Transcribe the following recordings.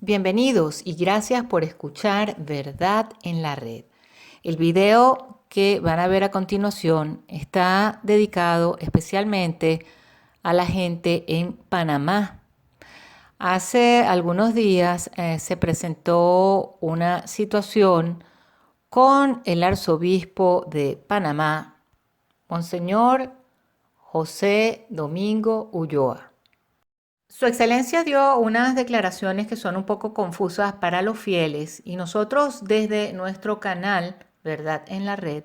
Bienvenidos y gracias por escuchar Verdad en la Red. El video que van a ver a continuación está dedicado especialmente a la gente en Panamá. Hace algunos días se presentó una situación con el arzobispo de Panamá, Monseñor José Domingo Ulloa. Su Excelencia dio unas declaraciones que son un poco confusas para los fieles y nosotros desde nuestro canal Verdad en la Red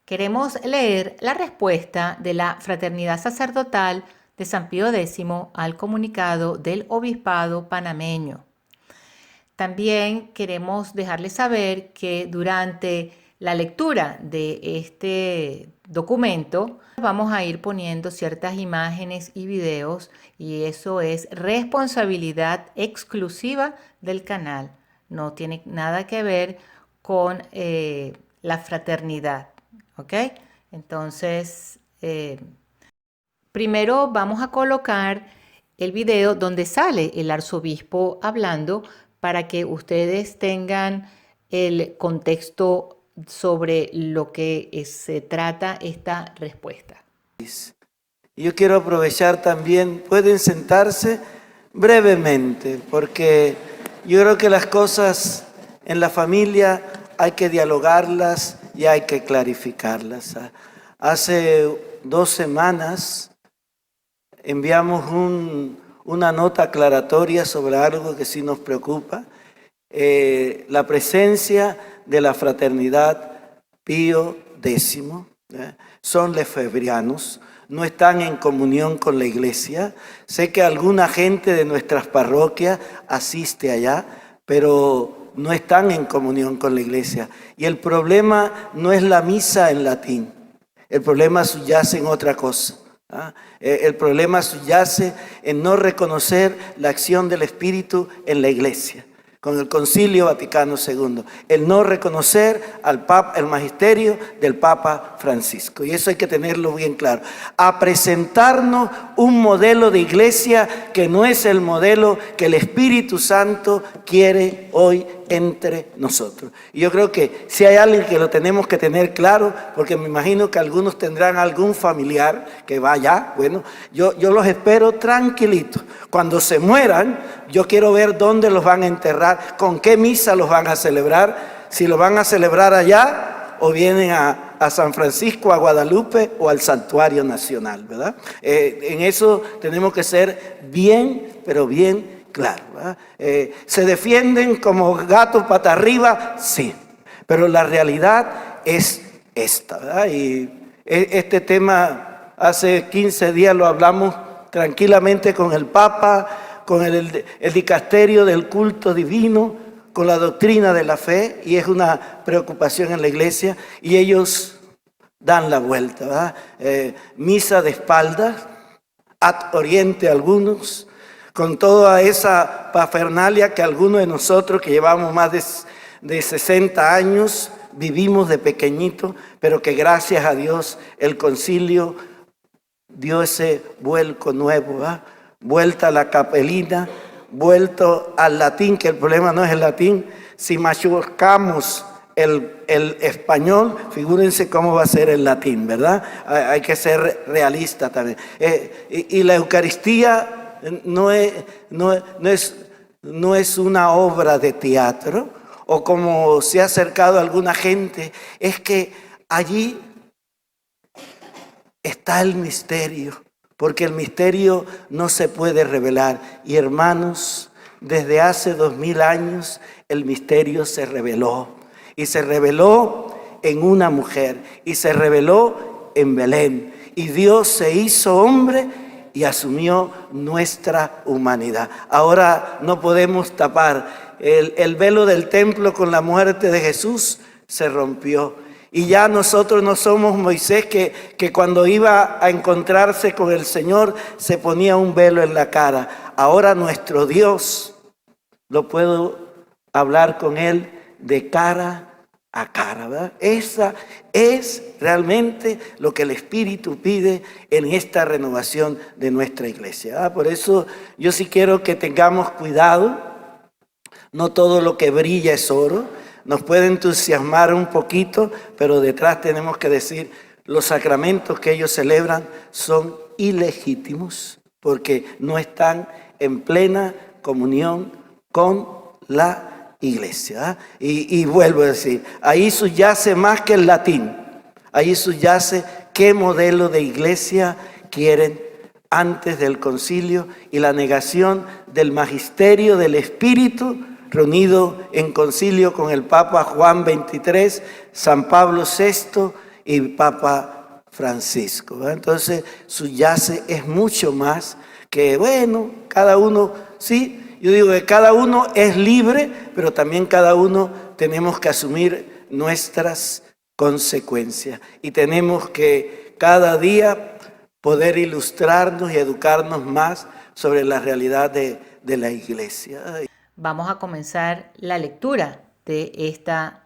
queremos leer la respuesta de la Fraternidad Sacerdotal de San Pío X al comunicado del Obispado panameño. También queremos dejarles saber que durante la lectura de este documento vamos a ir poniendo ciertas imágenes y videos y eso es responsabilidad exclusiva del canal. No tiene nada que ver con la fraternidad, ¿ok? Entonces, primero vamos a colocar el video donde sale el arzobispo hablando para que ustedes tengan el contexto sobre lo que se trata esta respuesta. Yo quiero aprovechar también, pueden sentarse brevemente, porque yo creo que las cosas en la familia hay que dialogarlas y hay que clarificarlas. Hace 2 semanas enviamos una nota aclaratoria sobre algo que sí nos preocupa, la presencia de la fraternidad Pío X, son lefebrianos, no están en comunión con la iglesia. Sé que alguna gente de nuestras parroquias asiste allá, pero no están en comunión con la iglesia. Y el problema no es la misa en latín, el problema subyace en otra cosa. El problema subyace en no reconocer la acción del Espíritu en la iglesia. Con el Concilio Vaticano II, el no reconocer al Papa, el magisterio del Papa Francisco. Y eso hay que tenerlo bien claro. A presentarnos un modelo de iglesia que no es el modelo que el Espíritu Santo quiere hoy entre nosotros. Y yo creo que si hay alguien que lo tenemos que tener claro, porque me imagino que algunos tendrán algún familiar que va allá, bueno, yo los espero tranquilitos. Cuando se mueran, yo quiero ver dónde los van a enterrar, con qué misa los van a celebrar, si los van a celebrar allá o vienen a San Francisco, a Guadalupe o al Santuario Nacional, ¿verdad? En eso tenemos que ser bien, pero bien claro. ¿Se defienden como gato pata arriba? Sí, pero la realidad es esta, ¿verdad? Y este tema hace 15 días lo hablamos tranquilamente con el Papa, con el dicasterio del culto divino, con la doctrina de la fe, y es una preocupación en la iglesia, y ellos dan la vuelta, ¿verdad? Misa de espaldas, ad oriente algunos, con toda esa parafernalia que algunos de nosotros que llevamos más de 60 años vivimos de pequeñito, pero que gracias a Dios el concilio dio ese vuelco nuevo, ¿verdad? Vuelta a la capelina, vuelto al latín, que el problema no es el latín. Si machucamos el español, figúrense cómo va a ser el latín, ¿verdad? Hay que ser realista también. Y la Eucaristía no es una obra de teatro, o como se ha acercado a alguna gente, es que allí está el misterio, porque el misterio no se puede revelar. Y hermanos, desde hace 2000 años el misterio se reveló, y se reveló en una mujer, y se reveló en Belén, y Dios se hizo hombre y asumió nuestra humanidad. Ahora no podemos tapar el velo del templo con la muerte de Jesús, se rompió. Y ya nosotros no somos Moisés que cuando iba a encontrarse con el Señor se ponía un velo en la cara. Ahora nuestro Dios, lo puedo hablar con Él de cara a cara, ¿verdad? Esa es realmente lo que el Espíritu pide en esta renovación de nuestra iglesia, ¿verdad? Por eso yo sí quiero que tengamos cuidado No todo lo que brilla es oro. Nos puede entusiasmar un poquito, pero detrás tenemos que decir, los sacramentos que ellos celebran son ilegítimos porque no están en plena comunión con la iglesia. Y vuelvo a decir, ahí subyace más que el latín, ahí subyace qué modelo de iglesia quieren antes del concilio y la negación del magisterio del Espíritu reunido en concilio con el Papa Juan XXIII, San Pablo VI y Papa Francisco. Entonces, subyace es mucho más que, bueno, cada uno, sí, yo digo que cada uno es libre, pero también cada uno tenemos que asumir nuestras consecuencias y tenemos que cada día poder ilustrarnos y educarnos más sobre la realidad de la iglesia. Vamos a comenzar la lectura de esta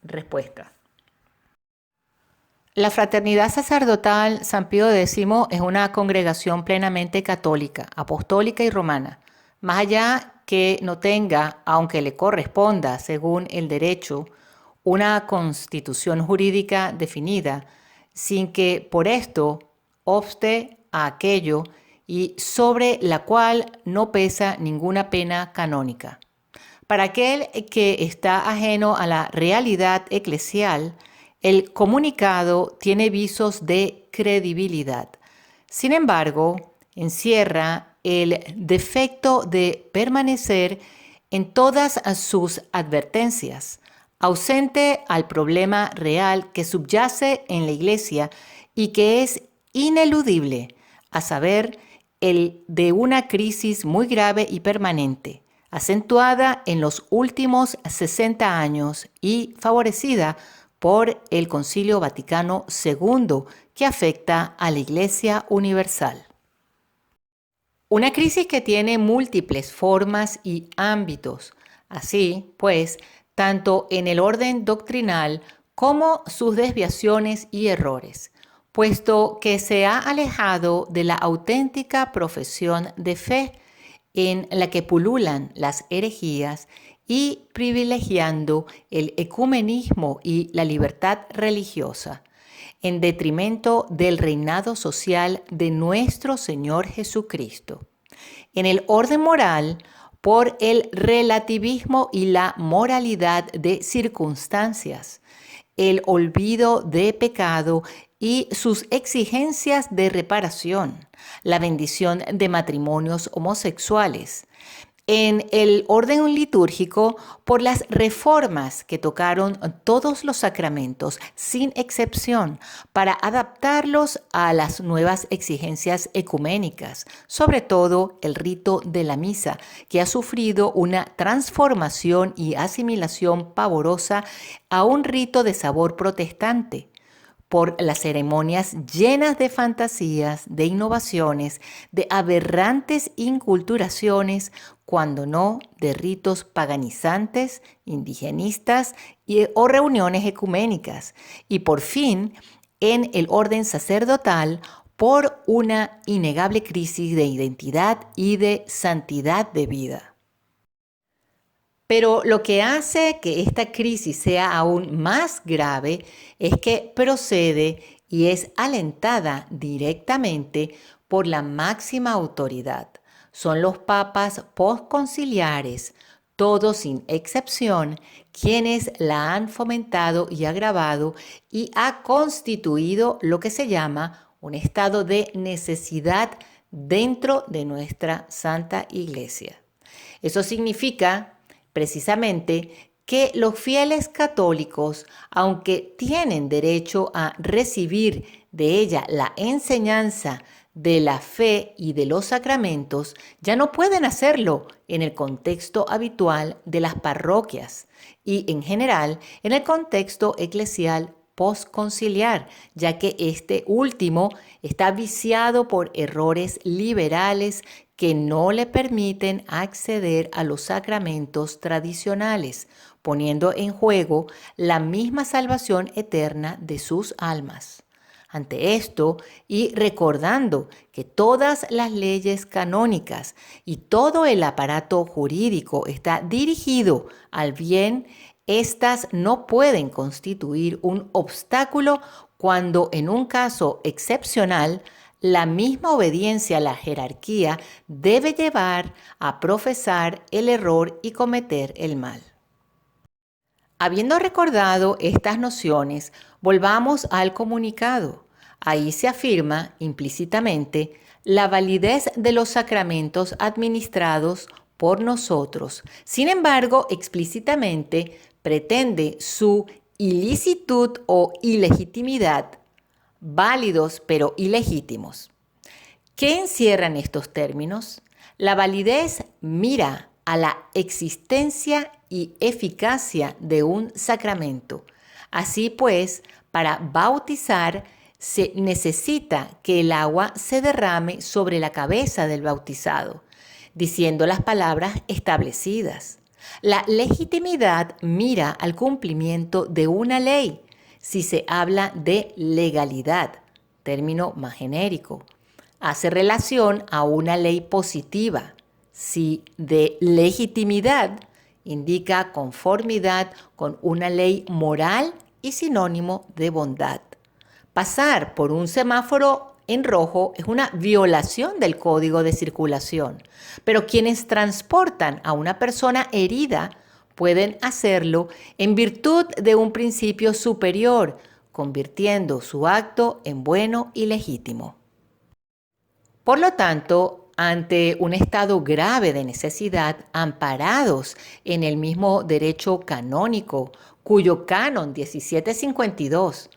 respuesta. La Fraternidad Sacerdotal San Pío X es una congregación plenamente católica, apostólica y romana. Más allá que no tenga, aunque le corresponda, según el derecho, una constitución jurídica definida, sin que por esto obste a aquello y sobre la cual no pesa ninguna pena canónica. Para aquel que está ajeno a la realidad eclesial, el comunicado tiene visos de credibilidad. Sin embargo, encierra el defecto de permanecer en todas sus advertencias, ausente al problema real que subyace en la Iglesia y que es ineludible, a saber, el de una crisis muy grave y permanente, acentuada en los últimos 60 años y favorecida por el Concilio Vaticano II, que afecta a la Iglesia Universal. Una crisis que tiene múltiples formas y ámbitos. Así, pues, tanto en el orden doctrinal como sus desviaciones y errores, puesto que se ha alejado de la auténtica profesión de fe en la que pululan las herejías y privilegiando el ecumenismo y la libertad religiosa, en detrimento del reinado social de nuestro Señor Jesucristo. En el orden moral, por el relativismo y la moralidad de circunstancias, el olvido de pecado y sus exigencias de reparación, la bendición de matrimonios homosexuales. En el orden litúrgico, por las reformas que tocaron todos los sacramentos, sin excepción, para adaptarlos a las nuevas exigencias ecuménicas, sobre todo el rito de la misa, que ha sufrido una transformación y asimilación pavorosa a un rito de sabor protestante, por las ceremonias llenas de fantasías, de innovaciones, de aberrantes inculturaciones, cuando no de ritos paganizantes, indigenistas o reuniones ecuménicas. Y por fin, en el orden sacerdotal, por una innegable crisis de identidad y de santidad de vida. Pero lo que hace que esta crisis sea aún más grave es que procede y es alentada directamente por la máxima autoridad. Son los papas postconciliares, todos sin excepción, quienes la han fomentado y agravado y ha constituido lo que se llama un estado de necesidad dentro de nuestra Santa Iglesia. Eso significa precisamente que los fieles católicos, aunque tienen derecho a recibir de ella la enseñanza de la fe y de los sacramentos, ya no pueden hacerlo en el contexto habitual de las parroquias y en general en el contexto eclesial postconciliar, ya que este último está viciado por errores liberales que no le permiten acceder a los sacramentos tradicionales, poniendo en juego la misma salvación eterna de sus almas. Ante esto, y recordando que todas las leyes canónicas y todo el aparato jurídico está dirigido al bien, estas no pueden constituir un obstáculo cuando en un caso excepcional la misma obediencia a la jerarquía debe llevar a profesar el error y cometer el mal. Habiendo recordado estas nociones, volvamos al comunicado. Ahí se afirma implícitamente la validez de los sacramentos administrados por nosotros. Sin embargo, explícitamente pretende su ilicitud o ilegitimidad, válidos pero ilegítimos. ¿Qué encierran estos términos? La validez mira a la existencia y eficacia de un sacramento. Así pues, para bautizar se necesita que el agua se derrame sobre la cabeza del bautizado, diciendo las palabras establecidas. La legitimidad mira al cumplimiento de una ley, si se habla de legalidad, término más genérico. Hace relación a una ley positiva, si de legitimidad indica conformidad con una ley moral y sinónimo de bondad. Pasar por un semáforo en rojo es una violación del código de circulación, pero quienes transportan a una persona herida pueden hacerlo en virtud de un principio superior, convirtiendo su acto en bueno y legítimo. Por lo tanto, ante un estado grave de necesidad, amparados en el mismo derecho canónico, cuyo canon 1752,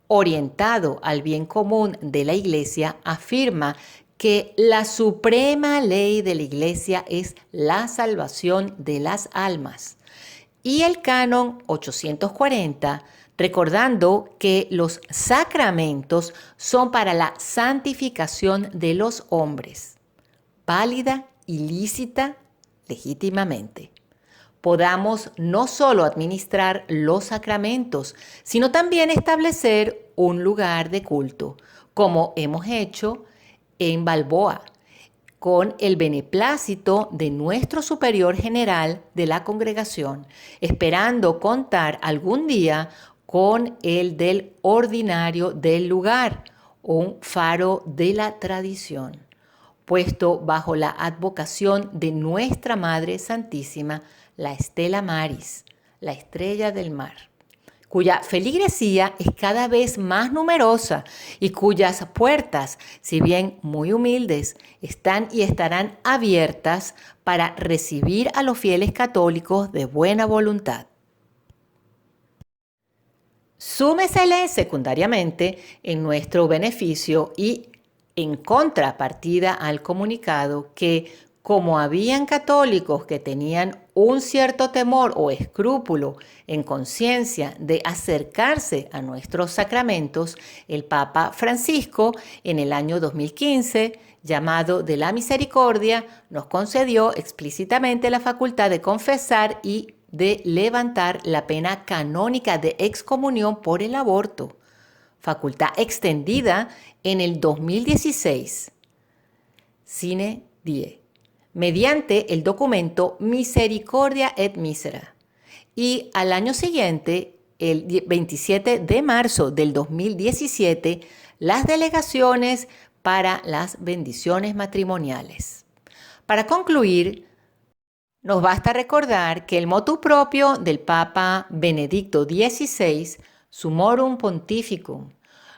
orientado al bien común de la Iglesia, afirma que la suprema ley de la Iglesia es la salvación de las almas. Y el canon 840, recordando que los sacramentos son para la santificación de los hombres, válida y lícita legítimamente. Podamos no solo administrar los sacramentos, sino también establecer un lugar de culto, como hemos hecho en Balboa, con el beneplácito de nuestro superior general de la congregación, esperando contar algún día con el del ordinario del lugar, un faro de la tradición, puesto bajo la advocación de nuestra Madre Santísima, la Stella Maris, la estrella del mar, cuya feligresía es cada vez más numerosa y cuyas puertas, si bien muy humildes, están y estarán abiertas para recibir a los fieles católicos de buena voluntad. Súmesele secundariamente en nuestro beneficio y en contrapartida al comunicado que, como habían católicos que tenían un cierto temor o escrúpulo en conciencia de acercarse a nuestros sacramentos, el Papa Francisco, en el año 2015, llamado de la Misericordia, nos concedió explícitamente la facultad de confesar y de levantar la pena canónica de excomunión por el aborto, facultad extendida en el 2016, sine die, mediante el documento Misericordia et Misera. Y al año siguiente, el 27 de marzo del 2017, las delegaciones para las bendiciones matrimoniales. Para concluir, nos basta recordar que el motu propio del Papa Benedicto XVI, Summorum Pontificum,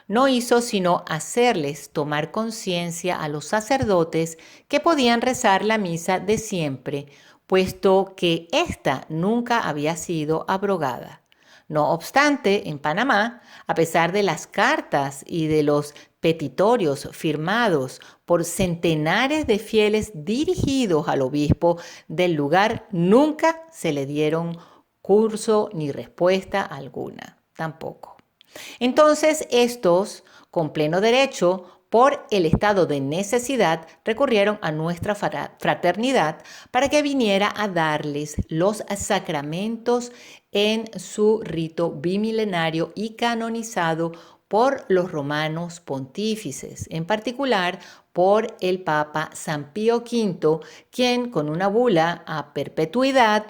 no hizo sino hacerles tomar conciencia a los sacerdotes que podían rezar la misa de siempre, puesto que ésta nunca había sido abrogada. No obstante, en Panamá, a pesar de las cartas y de los petitorios firmados por centenares de fieles dirigidos al obispo del lugar, nunca se le dieron curso ni respuesta alguna, tampoco. Entonces, estos, con pleno derecho, por el estado de necesidad, recurrieron a nuestra fraternidad para que viniera a darles los sacramentos en su rito bimilenario y canonizado por los romanos pontífices, en particular por el Papa San Pío V, quien con una bula a perpetuidad,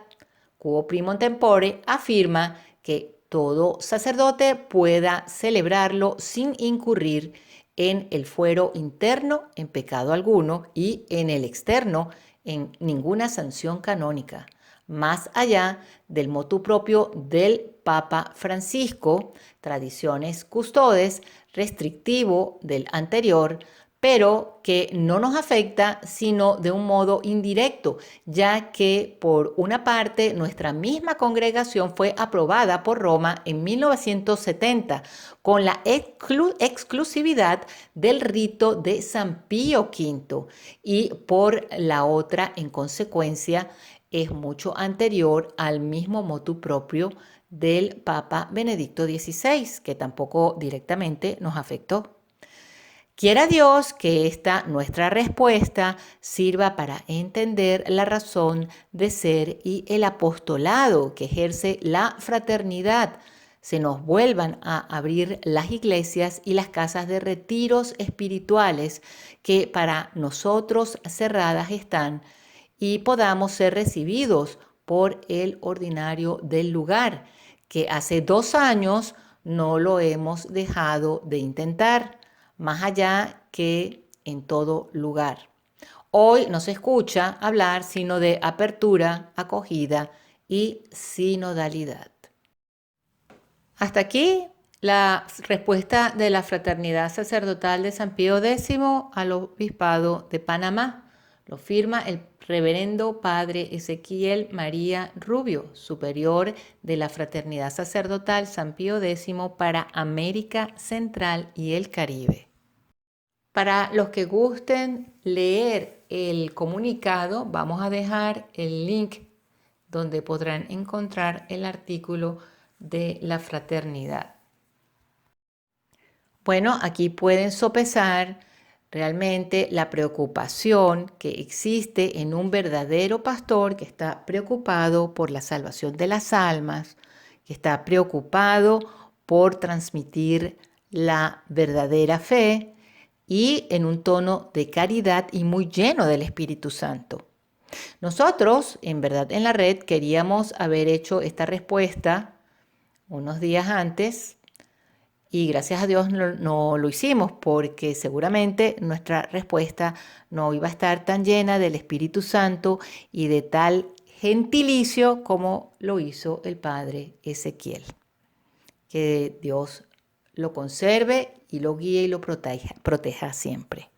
quo primo tempore, afirma que todo sacerdote pueda celebrarlo sin incurrir en el fuero interno en pecado alguno y en el externo en ninguna sanción canónica, más allá del motu propio del Papa Francisco, tradiciones custodes, restrictivo del anterior, pero que no nos afecta sino de un modo indirecto, ya que por una parte nuestra misma congregación fue aprobada por Roma en 1970 con la exclusividad del rito de San Pío V y por la otra, en consecuencia, es mucho anterior al mismo motu propio del Papa Benedicto XVI, que tampoco directamente nos afectó. Quiera Dios que esta nuestra respuesta sirva para entender la razón de ser y el apostolado que ejerce la fraternidad. Se nos vuelvan a abrir las iglesias y las casas de retiros espirituales que para nosotros cerradas están y podamos ser recibidos por el ordinario del lugar, que hace 2 años no lo hemos dejado de intentar, más allá que en todo lugar. Hoy no se escucha hablar sino de apertura, acogida y sinodalidad. Hasta aquí la respuesta de la Fraternidad Sacerdotal de San Pío X al Obispado de Panamá. Lo firma el Reverendo Padre Ezequiel María Rubio, superior de la Fraternidad Sacerdotal San Pío X para América Central y el Caribe. Para los que gusten leer el comunicado, vamos a dejar el link donde podrán encontrar el artículo de la fraternidad. Bueno, aquí pueden sopesar realmente la preocupación que existe en un verdadero pastor que está preocupado por la salvación de las almas, que está preocupado por transmitir la verdadera fe y en un tono de caridad y muy lleno del Espíritu Santo. Nosotros, en Verdad en la Red, queríamos haber hecho esta respuesta unos días antes y gracias a Dios no lo hicimos porque seguramente nuestra respuesta no iba a estar tan llena del Espíritu Santo y de tal gentilicio como lo hizo el Padre Ezequiel. Que Dios lo conserve y lo guíe y lo proteja siempre.